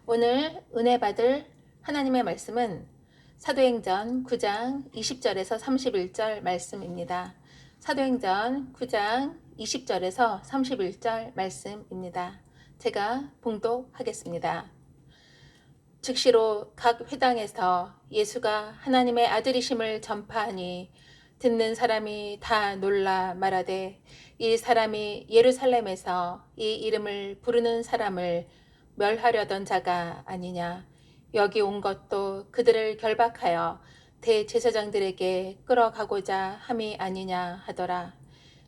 오늘 은혜 받을 하나님의 말씀은 사도행전 9장 20절에서 31절 말씀입니다. 사도행전 9장 20절에서 31절 말씀입니다. 제가 봉독하겠습니다. 즉시로 각 회당에서 예수가 하나님의 아들이심을 전파하니 듣는 사람이 다 놀라 말하되 이 사람이 예루살렘에서 이 이름을 부르는 사람을 멸하려던 자가 아니냐. 여기 온 것도 그들을 결박하여 대제사장들에게 끌어가고자 함이 아니냐 하더라.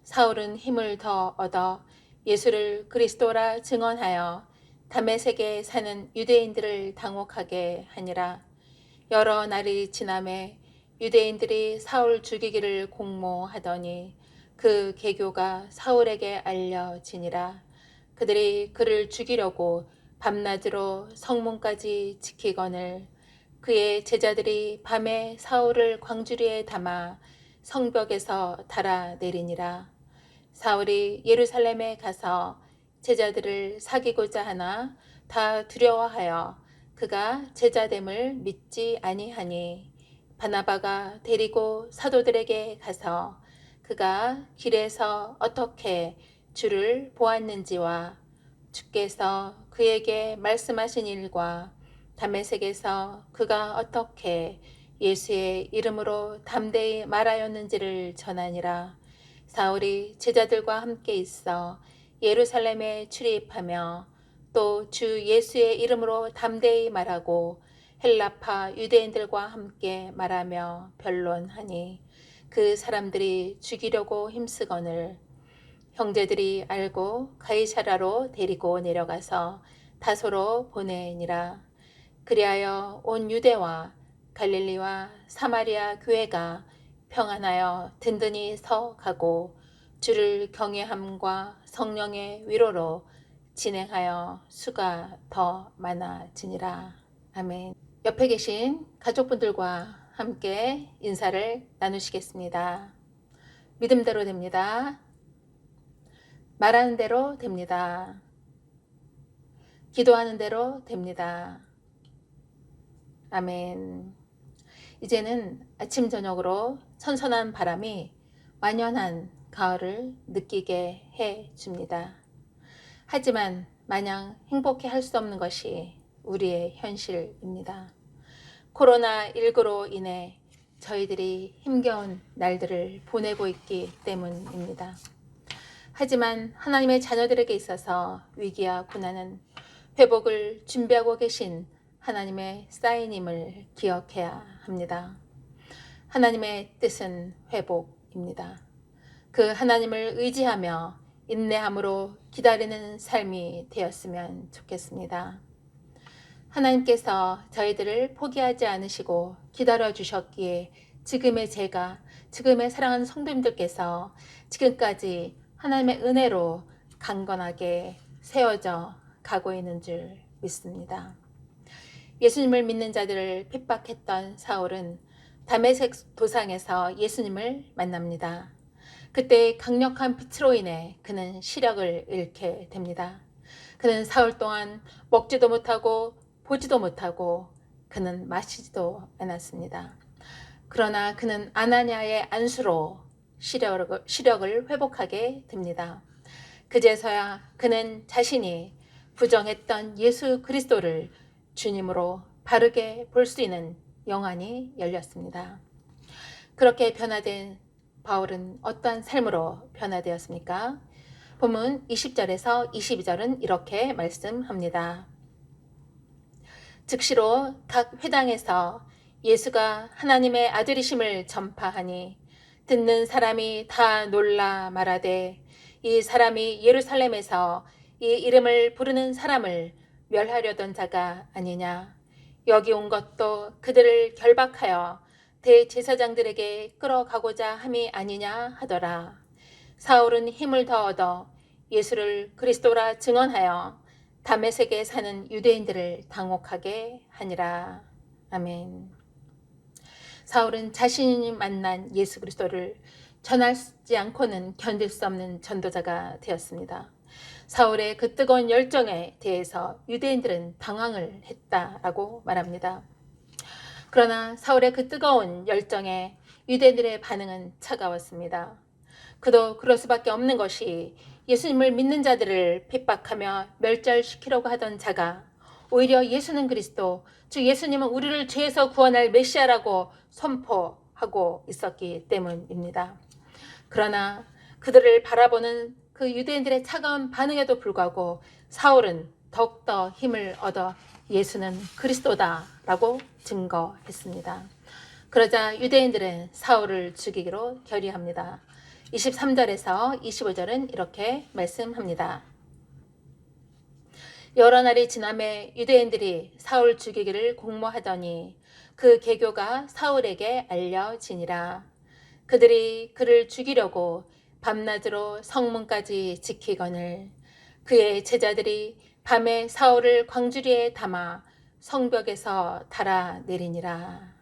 사울은 힘을 더 얻어 예수를 그리스도라 증언하여 다메섹에 사는 유대인들을 당혹하게 하니라. 여러 날이 지남에 유대인들이 사울 죽이기를 공모하더니 그 계교가 사울에게 알려지니라. 그들이 그를 죽이려고 밤낮으로 성문까지 지키거늘 그의 제자들이 밤에 사울을 광주리에 담아 성벽에서 달아내리니라. 사울이 예루살렘에 가서 제자들을 사귀고자 하나 다 두려워하여 그가 제자됨을 믿지 아니하니 바나바가 데리고 사도들에게 가서 그가 길에서 어떻게 주를 보았는지와 주께서 그에게 말씀하신 일과 다메섹에서 그가 어떻게 예수의 이름으로 담대히 말하였는지를 전하니라. 사울이 제자들과 함께 있어 예루살렘에 출입하며 또 주 예수의 이름으로 담대히 말하고 헬라파 유대인들과 함께 말하며 변론하니 그 사람들이 죽이려고 힘쓰거늘 형제들이 알고 가이사라로 데리고 내려가서 다소로 보내니라. 그리하여 온 유대와 갈릴리와 사마리아 교회가 평안하여 든든히 서 가고 주를 경외함과 성령의 위로로 진행하여 수가 더 많아지니라. 아멘. 옆에 계신 가족분들과 함께 인사를 나누시겠습니다. 믿음대로 됩니다. 말하는 대로 됩니다. 기도하는 대로 됩니다. 아멘. 이제는 아침 저녁으로 선선한 바람이 완연한 가을을 느끼게 해 줍니다. 하지만 마냥 행복해 할 수 없는 것이 우리의 현실입니다. 코로나19로 인해 저희들이 힘겨운 날들을 보내고 있기 때문입니다. 하지만 하나님의 자녀들에게 있어서 위기와 고난은 회복을 준비하고 계신 하나님의 사인임을 기억해야 합니다. 하나님의 뜻은 회복입니다. 그 하나님을 의지하며 인내함으로 기다리는 삶이 되었으면 좋겠습니다. 하나님께서 저희들을 포기하지 않으시고 기다려 주셨기에 지금의 제가, 지금의 사랑하는 성도님들께서 지금까지 하나님의 은혜로 강건하게 세워져 가고 있는 줄 믿습니다. 예수님을 믿는 자들을 핍박했던 사울은 다메섹 도상에서 예수님을 만납니다. 그때 강력한 빛으로 인해 그는 시력을 잃게 됩니다. 그는 사흘 동안 먹지도 못하고 보지도 못하고 그는 마시지도 않았습니다. 그러나 그는 아나니아의 안수로 시력을 회복하게 됩니다. 그제서야 그는 자신이 부정했던 예수 그리스도를 주님으로 바르게 볼 수 있는 영안이 열렸습니다. 그렇게 변화된 바울은 어떠한 삶으로 변화되었습니까? 본문 20절에서 22절은 이렇게 말씀합니다. 즉시로 각 회당에서 예수가 하나님의 아들이심을 전파하니 듣는 사람이 다 놀라 말하되 이 사람이 예루살렘에서 이 이름을 부르는 사람을 멸하려던 자가 아니냐. 여기 온 것도 그들을 결박하여 대제사장들에게 끌어가고자 함이 아니냐 하더라. 사울은 힘을 더 얻어 예수를 그리스도라 증언하여 다메섹에 사는 유대인들을 당혹하게 하니라. 아멘. 사울은 자신이 만난 예수 그리스도를 전하지 않고는 견딜 수 없는 전도자가 되었습니다. 사울의 그 뜨거운 열정에 대해서 유대인들은 당황을 했다라고 말합니다. 그러나 사울의 그 뜨거운 열정에 유대인들의 반응은 차가웠습니다. 그도 그럴 수밖에 없는 것이 예수님을 믿는 자들을 핍박하며 멸절시키려고 하던 자가 오히려 예수는 그리스도, 즉 예수님은 우리를 죄에서 구원할 메시아라고 선포하고 있었기 때문입니다. 그러나 그들을 바라보는 그 유대인들의 차가운 반응에도 불구하고 사울은 더욱더 힘을 얻어 예수는 그리스도다라고 증거했습니다. 그러자 유대인들은 사울을 죽이기로 결의합니다. 23절에서 25절은 이렇게 말씀합니다. 여러 날이 지남에 유대인들이 사울 죽이기를 공모하더니 그 계교가 사울에게 알려지니라. 그들이 그를 죽이려고 밤낮으로 성문까지 지키거늘 그의 제자들이 밤에 사울을 광주리에 담아 성벽에서 달아내리니라.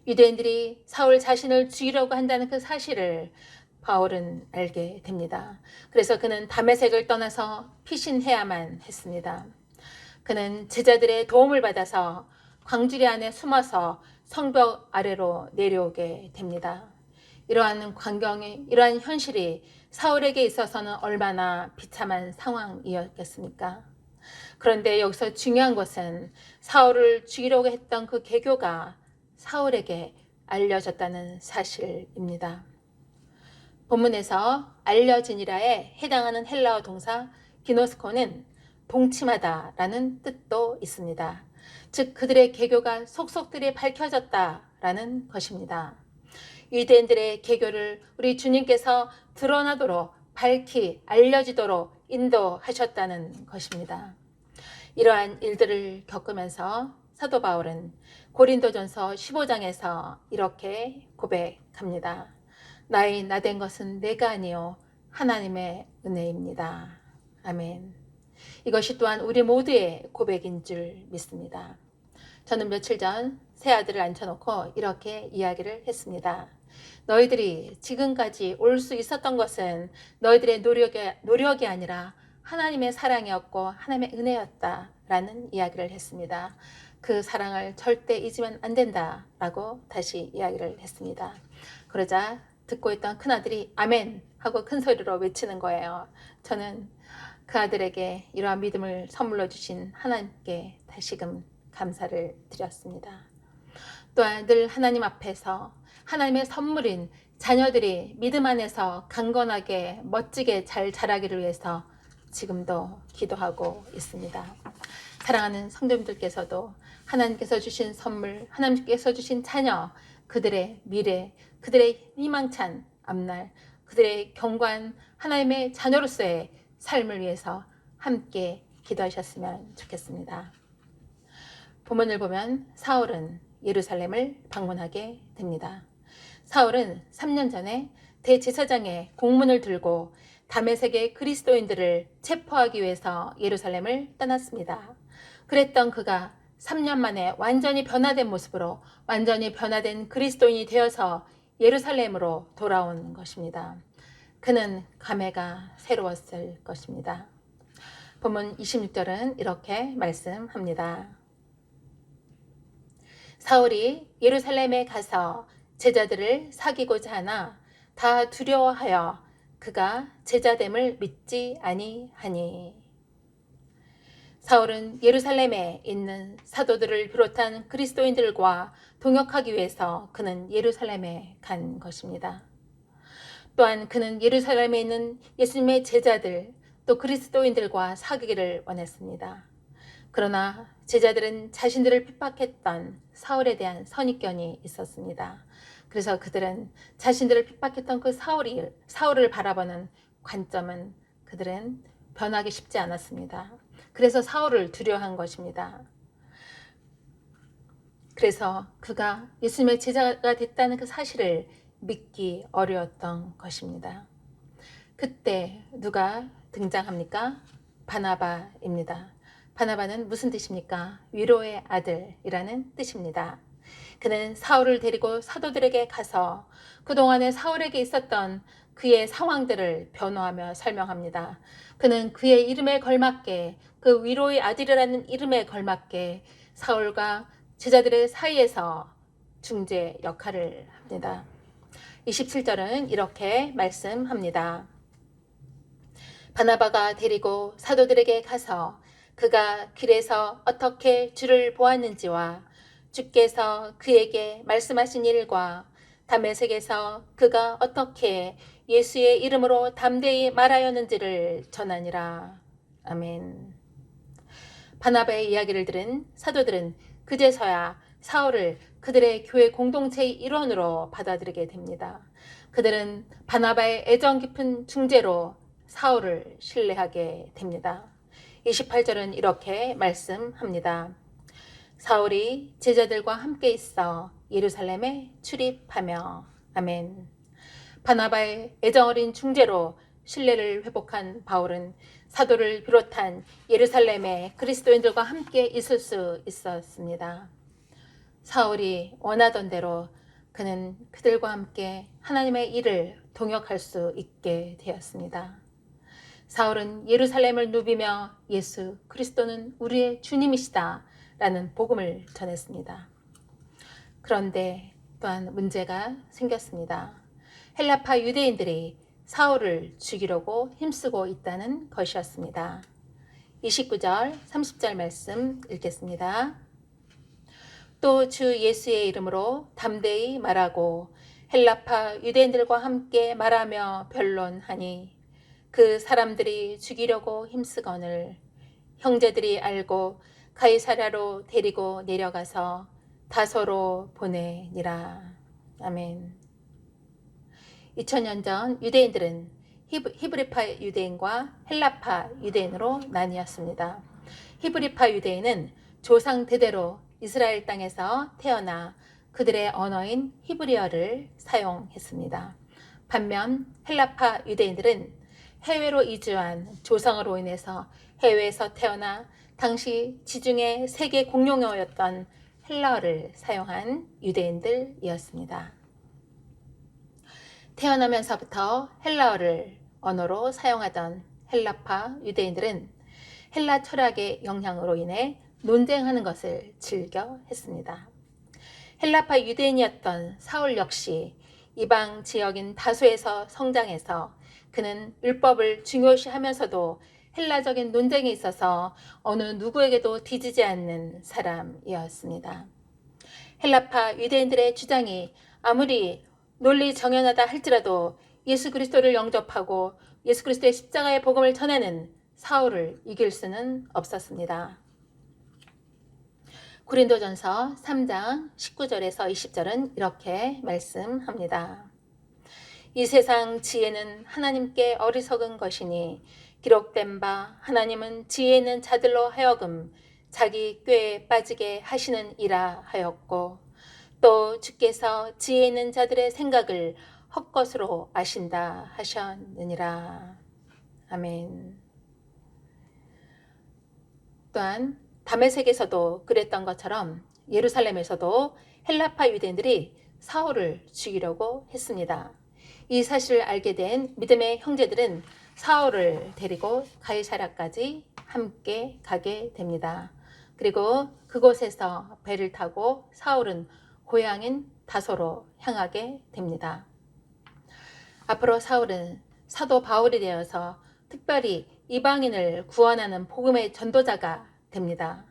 유대인들이 사울 자신을 죽이려고 한다는 그 사실을 바울은 알게 됩니다. 그래서 그는 다메섹을 떠나서 피신해야만 했습니다. 그는 제자들의 도움을 받아서 광주리 안에 숨어서 성벽 아래로 내려오게 됩니다. 이러한 이러한 현실이 사울에게 있어서는 얼마나 비참한 상황이었겠습니까? 그런데 여기서 중요한 것은 사울을 죽이려고 했던 그 계교가 사울에게 알려졌다는 사실입니다. 본문에서 알려지니라에 해당하는 헬라어 동사 기노스코는 동침하다라는 뜻도 있습니다. 즉 그들의 계교가 속속들이 밝혀졌다라는 것입니다. 유대인들의 계교를 우리 주님께서 드러나도록 밝히 알려지도록 인도하셨다는 것입니다. 이러한 일들을 겪으면서 사도 바울은 고린도전서 15장에서 이렇게 고백합니다. 나의 나된 것은 내가 아니요 하나님의 은혜입니다. 아멘. 이것이 또한 우리 모두의 고백인 줄 믿습니다. 저는 며칠 전 새아들을 앉혀놓고 이렇게 이야기를 했습니다. 너희들이 지금까지 올 수 있었던 것은 너희들의 노력이 아니라 하나님의 사랑이었고 하나님의 은혜였다라는 이야기를 했습니다. 그 사랑을 절대 잊으면 안 된다라고 다시 이야기를 했습니다. 그러자 듣고 있던 큰아들이 아멘 하고 큰 소리로 외치는 거예요. 저는 그 아들에게 이러한 믿음을 선물로 주신 하나님께 다시금 감사를 드렸습니다. 또한 늘 하나님 앞에서 하나님의 선물인 자녀들이 믿음 안에서 강건하게 멋지게 잘 자라기를 위해서 지금도 기도하고 있습니다. 사랑하는 성도님들께서도 하나님께서 주신 선물, 하나님께서 주신 자녀, 그들의 미래, 그들의 희망찬 앞날, 그들의 견고한 하나님의 자녀로서의 삶을 위해서 함께 기도하셨으면 좋겠습니다. 본문을 보면 사울은 예루살렘을 방문하게 됩니다. 사울은 3년 전에 대제사장의 공문을 들고 다메섹의 그리스도인들을 체포하기 위해서 예루살렘을 떠났습니다. 그랬던 그가 3년 만에 완전히 변화된 모습으로 완전히 변화된 그리스도인이 되어서 예루살렘으로 돌아온 것입니다. 그는 감회가 새로웠을 것입니다. 본문 26절은 이렇게 말씀합니다. 사울이 예루살렘에 가서 제자들을 사귀고자 하나 다 두려워하여 그가 제자됨을 믿지 아니하니. 사울은 예루살렘에 있는 사도들을 비롯한 그리스도인들과 동역하기 위해서 그는 예루살렘에 간 것입니다. 또한 그는 예루살렘에 있는 예수님의 제자들 또 그리스도인들과 사귀기를 원했습니다. 그러나 제자들은 자신들을 핍박했던 사울에 대한 선입견이 있었습니다. 그래서 그들은 자신들을 핍박했던 그 사울을 바라보는 관점은 그들은 변하기 쉽지 않았습니다. 그래서 사울을 두려워한 것입니다. 그래서 그가 예수님의 제자가 됐다는 그 사실을 믿기 어려웠던 것입니다. 그때 누가 등장합니까? 바나바입니다. 바나바는 무슨 뜻입니까? 위로의 아들이라는 뜻입니다. 그는 사울을 데리고 사도들에게 가서 그동안에 사울에게 있었던 그의 상황들을 변호하며 설명합니다. 그는 그의 이름에 걸맞게, 그 위로의 아들이라는 이름에 걸맞게 사울과 제자들의 사이에서 중재 역할을 합니다. 27절은 이렇게 말씀합니다. 바나바가 데리고 사도들에게 가서 그가 길에서 어떻게 주를 보았는지와 주께서 그에게 말씀하신 일과 다메섹에서 그가 어떻게 예수의 이름으로 담대히 말하였는지를 전하니라. 아멘. 바나바의 이야기를 들은 사도들은 그제서야 사울을 그들의 교회 공동체의 일원으로 받아들이게 됩니다. 그들은 바나바의 애정 깊은 중재로 사울을 신뢰하게 됩니다. 28절은 이렇게 말씀합니다. 사울이 제자들과 함께 있어 예루살렘에 출입하며. 아멘. 바나바의 애정어린 중재로 신뢰를 회복한 바울은 사도를 비롯한 예루살렘의 그리스도인들과 함께 있을 수 있었습니다. 사울이 원하던 대로 그는 그들과 함께 하나님의 일을 동역할 수 있게 되었습니다. 사울은 예루살렘을 누비며 예수 그리스도는 우리의 주님이시다 라는 복음을 전했습니다. 그런데 또한 문제가 생겼습니다. 헬라파 유대인들이 사울을 죽이려고 힘쓰고 있다는 것이었습니다. 29절, 30절 말씀 읽겠습니다. 또 주 예수의 이름으로 담대히 말하고 헬라파 유대인들과 함께 말하며 변론하니 그 사람들이 죽이려고 힘쓰거늘 형제들이 알고 가이사랴로 데리고 내려가서 다소로 보내니라. 아멘. 2000년 전 유대인들은 히브리파 유대인과 헬라파 유대인으로 나뉘었습니다. 히브리파 유대인은 조상 대대로 이스라엘 땅에서 태어나 그들의 언어인 히브리어를 사용했습니다. 반면 헬라파 유대인들은 해외로 이주한 조상으로 인해서 해외에서 태어나 당시 지중해 세계 공용어였던 헬라어를 사용한 유대인들이었습니다. 태어나면서부터 헬라어를 언어로 사용하던 헬라파 유대인들은 헬라 철학의 영향으로 인해 논쟁하는 것을 즐겨 했습니다. 헬라파 유대인이었던 사울 역시 이방 지역인 다소에서 성장해서 그는 율법을 중요시하면서도 헬라적인 논쟁에 있어서 어느 누구에게도 뒤지지 않는 사람이었습니다. 헬라파 유대인들의 주장이 아무리 논리 정연하다 할지라도 예수 그리스도를 영접하고 예수 그리스도의 십자가의 복음을 전하는 사울을 이길 수는 없었습니다. 고린도전서 3장 19절에서 20절은 이렇게 말씀합니다. 이 세상 지혜는 하나님께 어리석은 것이니 기록된 바 하나님은 지혜 있는 자들로 하여금 자기 꾀에 빠지게 하시는 이라 하였고 또 주께서 지혜 있는 자들의 생각을 헛것으로 아신다 하셨느니라. 아멘. 또한 다메섹에서도 그랬던 것처럼 예루살렘에서도 헬라파 유대인들이 사울을 죽이려고 했습니다. 이 사실을 알게 된 믿음의 형제들은 사울을 데리고 가이사랴까지 함께 가게 됩니다. 그리고 그곳에서 배를 타고 사울은 고향인 다소로 향하게 됩니다. 앞으로 사울은 사도 바울이 되어서 특별히 이방인을 구원하는 복음의 전도자가 됩니다.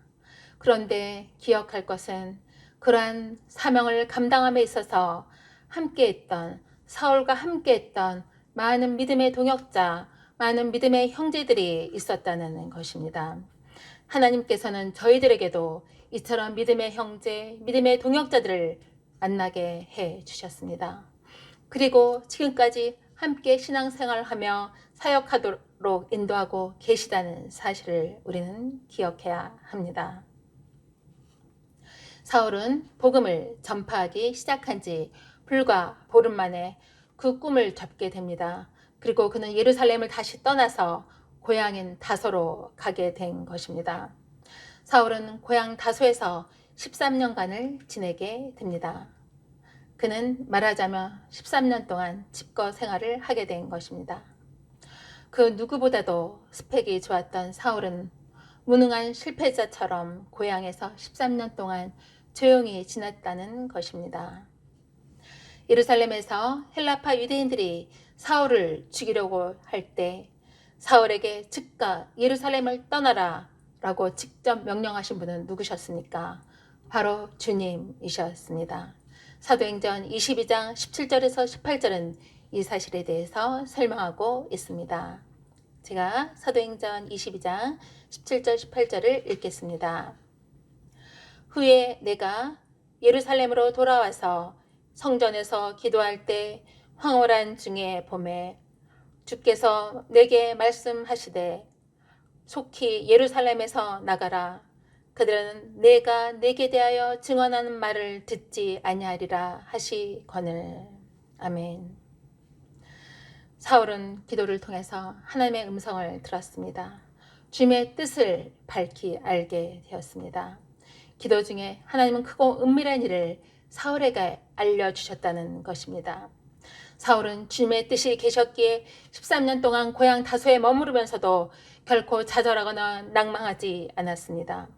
그런데 기억할 것은 그러한 사명을 감당함에 있어서 함께했던 사울과 함께했던 많은 믿음의 동역자, 많은 믿음의 형제들이 있었다는 것입니다. 하나님께서는 저희들에게도 이처럼 믿음의 형제, 믿음의 동역자들을 만나게 해 주셨습니다. 그리고 지금까지 함께 신앙생활하며 사역하도록 인도하고 계시다는 사실을 우리는 기억해야 합니다. 사울은 복음을 전파하기 시작한 지 불과 보름 만에 그 꿈을 접게 됩니다. 그리고 그는 예루살렘을 다시 떠나서 고향인 다소로 가게 된 것입니다. 사울은 고향 다소에서 13년간을 지내게 됩니다. 그는 말하자면 13년 동안 집거 생활을 하게 된 것입니다. 그 누구보다도 스펙이 좋았던 사울은 무능한 실패자처럼 고향에서 13년 동안 조용히 지냈다는 것입니다. 예루살렘에서 헬라파 유대인들이 사울을 죽이려고 할 때 사울에게 즉각 예루살렘을 떠나라 라고 직접 명령하신 분은 누구셨습니까? 바로 주님이셨습니다. 사도행전 22장 17절에서 18절은 이 사실에 대해서 설명하고 있습니다. 제가 사도행전 22장 17절 18절을 읽겠습니다. 후에 내가 예루살렘으로 돌아와서 성전에서 기도할 때 황홀한 중에 봄에 주께서 내게 말씀하시되 속히 예루살렘에서 나가라. 그들은 내가 내게 대하여 증언하는 말을 듣지 아니하리라 하시거늘. 아멘. 사울은 기도를 통해서 하나님의 음성을 들었습니다. 주님의 뜻을 밝히 알게 되었습니다. 기도 중에 하나님은 크고 은밀한 일을 사울에게 알려주셨다는 것입니다. 사울은 주님의 뜻이 계셨기에 13년 동안 고향 다소에 머무르면서도 결코 좌절하거나 낭망하지 않았습니다.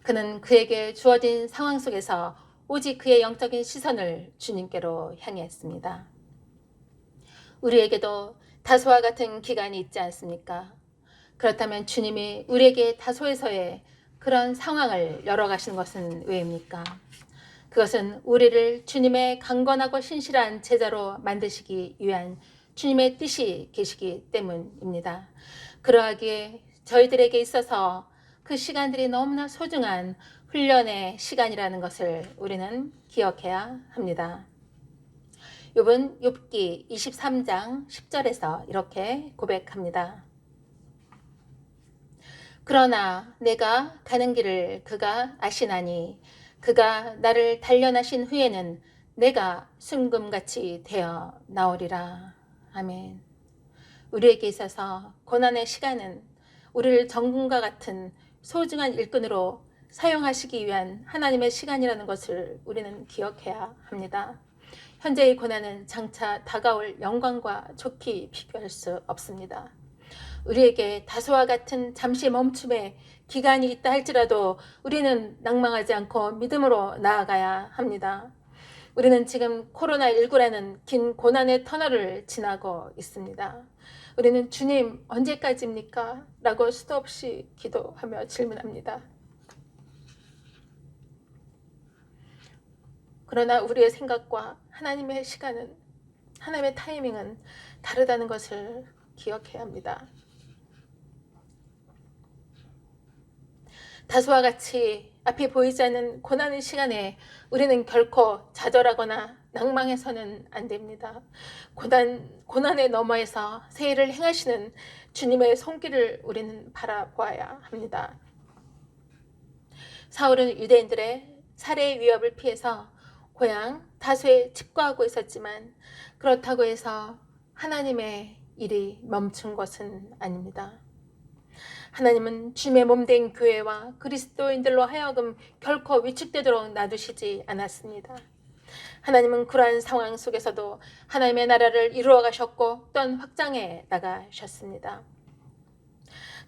그는 그에게 주어진 상황 속에서 오직 그의 영적인 시선을 주님께로 향했습니다. 우리에게도 다소와 같은 기간이 있지 않습니까? 그렇다면 주님이 우리에게 다소에서의 그런 상황을 열어가시는 것은 왜입니까? 그것은 우리를 주님의 강건하고 신실한 제자로 만드시기 위한 주님의 뜻이 계시기 때문입니다. 그러하기에 저희들에게 있어서 그 시간들이 너무나 소중한 훈련의 시간이라는 것을 우리는 기억해야 합니다. 욥은 욥기 23장 10절에서 이렇게 고백합니다. 그러나 내가 가는 길을 그가 아시나니 그가 나를 단련하신 후에는 내가 순금같이 되어 나오리라. 아멘. 우리에게 있어서 고난의 시간은 우리를 정금과 같은 소중한 일꾼으로 사용하시기 위한 하나님의 시간이라는 것을 우리는 기억해야 합니다. 현재의 고난은 장차 다가올 영광과 좋게 비교할 수 없습니다. 우리에게 다소와 같은 잠시 멈춤의 기간이 있다 할지라도 우리는 낭망하지 않고 믿음으로 나아가야 합니다. 우리는 지금 코로나19라는 긴 고난의 터널을 지나고 있습니다. 우리는 주님 언제까지입니까? 라고 수도 없이 기도하며 질문합니다. 그러나 우리의 생각과 하나님의 시간은, 하나님의 타이밍은 다르다는 것을 기억해야 합니다. 다소와 같이 앞이 보이지 않는 고난의 시간에 우리는 결코 좌절하거나 낭망해서는 안 됩니다. 고난의 너머에서 새 일을 행하시는 주님의 손길을 우리는 바라보아야 합니다. 사울은 유대인들의 살해 위협을 피해서 고향 다소에 집거하고 있었지만 그렇다고 해서 하나님의 일이 멈춘 것은 아닙니다. 하나님은 주님의 몸된 교회와 그리스도인들로 하여금 결코 위축되도록 놔두시지 않았습니다. 하나님은 그러한 상황 속에서도 하나님의 나라를 이루어 가셨고 또한 확장해 나가셨습니다.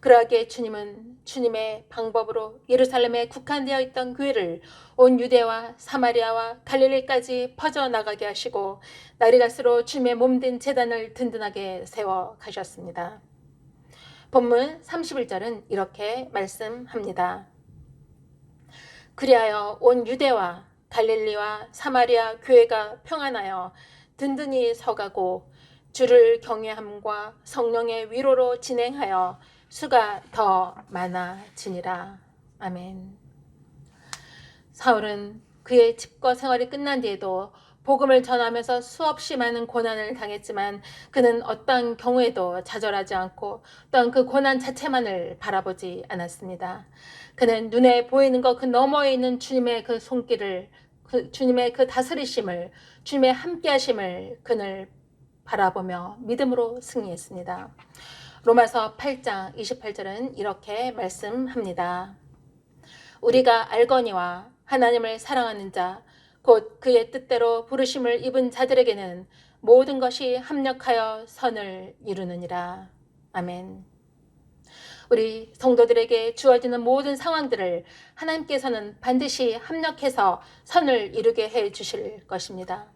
그러하기에 주님은 주님의 방법으로 예루살렘에 국한되어 있던 교회를 온 유대와 사마리아와 갈릴리까지 퍼져나가게 하시고 날이 갈수록 주님의 몸된 제단을 든든하게 세워 가셨습니다. 본문 31절은 이렇게 말씀합니다. 그리하여 온 유대와 갈릴리와 사마리아 교회가 평안하여 든든히 서가고 주를 경외함과 성령의 위로로 진행하여 수가 더 많아지니라. 아멘. 사울은 그의 집거 생활이 끝난 뒤에도 복음을 전하면서 수없이 많은 고난을 당했지만 그는 어떠한 경우에도 좌절하지 않고 또한 그 고난 자체만을 바라보지 않았습니다. 그는 눈에 보이는 것 그 너머에 있는 주님의 그 손길을, 주님의 그 다스리심을, 주님의 함께하심을 그는 바라보며 믿음으로 승리했습니다. 로마서 8장 28절은 이렇게 말씀합니다. 우리가 알거니와 하나님을 사랑하는 자 곧 그의 뜻대로 부르심을 입은 자들에게는 모든 것이 합력하여 선을 이루느니라. 아멘. 우리 성도들에게 주어지는 모든 상황들을 하나님께서는 반드시 합력해서 선을 이루게 해 주실 것입니다.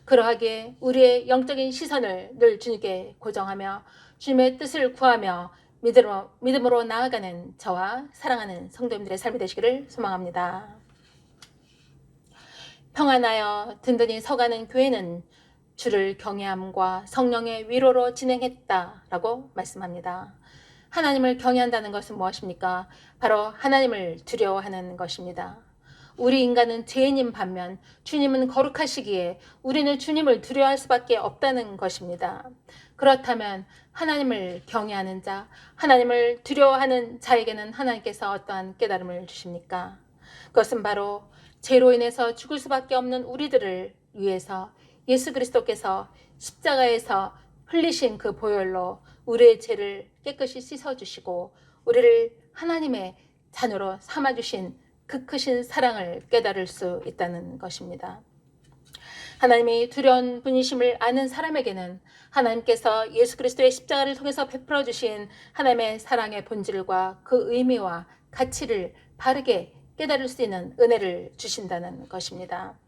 그러하기에 우리의 영적인 시선을 늘 주님께 고정하며 주님의 뜻을 구하며 믿음으로 나아가는 저와 사랑하는 성도님들의 삶이 되시기를 소망합니다. 평안하여 든든히 서가는 교회는 주를 경외함과 성령의 위로로 진행했다라고 말씀합니다. 하나님을 경외한다는 것은 무엇입니까? 바로 하나님을 두려워하는 것입니다. 우리 인간은 죄인인 반면 주님은 거룩하시기에 우리는 주님을 두려워할 수밖에 없다는 것입니다. 그렇다면 하나님을 경외하는 자, 하나님을 두려워하는 자에게는 하나님께서 어떠한 깨달음을 주십니까? 그것은 바로 죄로 인해서 죽을 수밖에 없는 우리들을 위해서 예수 그리스도께서 십자가에서 흘리신 그 보혈로 우리의 죄를 깨끗이 씻어주시고 우리를 하나님의 자녀로 삼아주신 그 크신 사랑을 깨달을 수 있다는 것입니다. 하나님이 두려운 분이심을 아는 사람에게는 하나님께서 예수 그리스도의 십자가를 통해서 베풀어 주신 하나님의 사랑의 본질과 그 의미와 가치를 바르게 깨달을 수 있는 은혜를 주신다는 것입니다.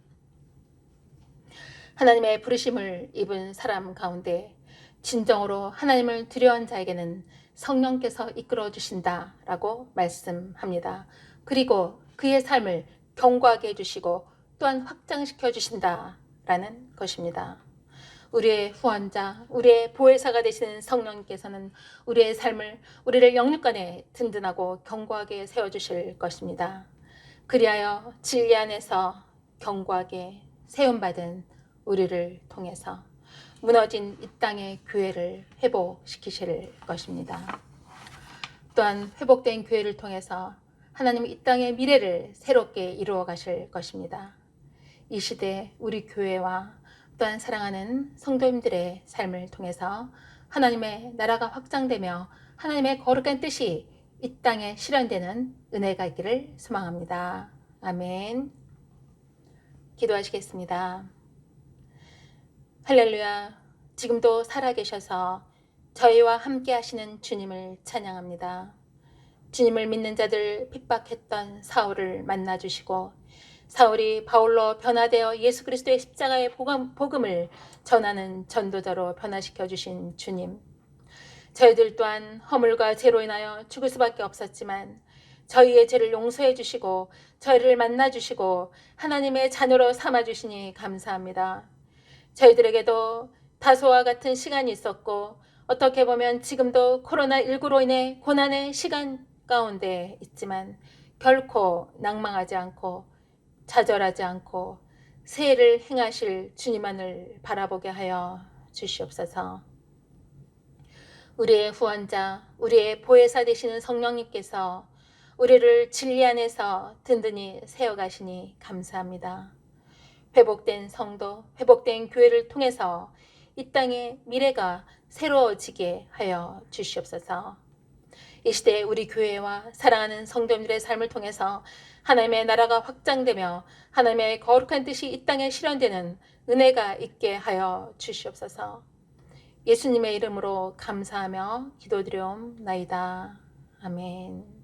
하나님의 부르심을 입은 사람 가운데 진정으로 하나님을 두려워한 자에게는 성령께서 이끌어 주신다라고 말씀합니다. 그리고 그의 삶을 견고하게 해주시고 또한 확장시켜 주신다라는 것입니다. 우리의 후원자, 우리의 보혜사가 되시는 성령님께서는 우리의 삶을, 우리를 영육간에 든든하고 견고하게 세워주실 것입니다. 그리하여 진리 안에서 견고하게 세움받은 우리를 통해서 무너진 이 땅의 교회를 회복시키실 것입니다. 또한 회복된 교회를 통해서 하나님 이 땅의 미래를 새롭게 이루어 가실 것입니다. 이 시대 우리 교회와 또한 사랑하는 성도님들의 삶을 통해서 하나님의 나라가 확장되며 하나님의 거룩한 뜻이 이 땅에 실현되는 은혜가 있기를 소망합니다. 아멘. 기도하시겠습니다. 할렐루야. 지금도 살아계셔서 저희와 함께 하시는 주님을 찬양합니다. 주님을 믿는 자들 핍박했던 사울을 만나주시고 사울이 바울로 변화되어 예수 그리스도의 십자가의 복음을 전하는 전도자로 변화시켜 주신 주님. 저희들 또한 허물과 죄로 인하여 죽을 수밖에 없었지만 저희의 죄를 용서해 주시고 저희를 만나 주시고 하나님의 자녀로 삼아 주시니 감사합니다. 저희들에게도 다소와 같은 시간이 있었고 어떻게 보면 지금도 코로나19로 인해 고난의 시간 가운데 있지만 결코 낭망하지 않고 좌절하지 않고 새해를 행하실 주님만을 바라보게 하여 주시옵소서. 우리의 후원자, 우리의 보혜사 되시는 성령님께서 우리를 진리 안에서 든든히 세워가시니 감사합니다. 회복된 성도, 회복된 교회를 통해서 이 땅의 미래가 새로워지게 하여 주시옵소서. 이 시대에 우리 교회와 사랑하는 성도님들의 삶을 통해서 하나님의 나라가 확장되며 하나님의 거룩한 뜻이 이 땅에 실현되는 은혜가 있게 하여 주시옵소서. 예수님의 이름으로 감사하며 기도드리옵나이다. 아멘.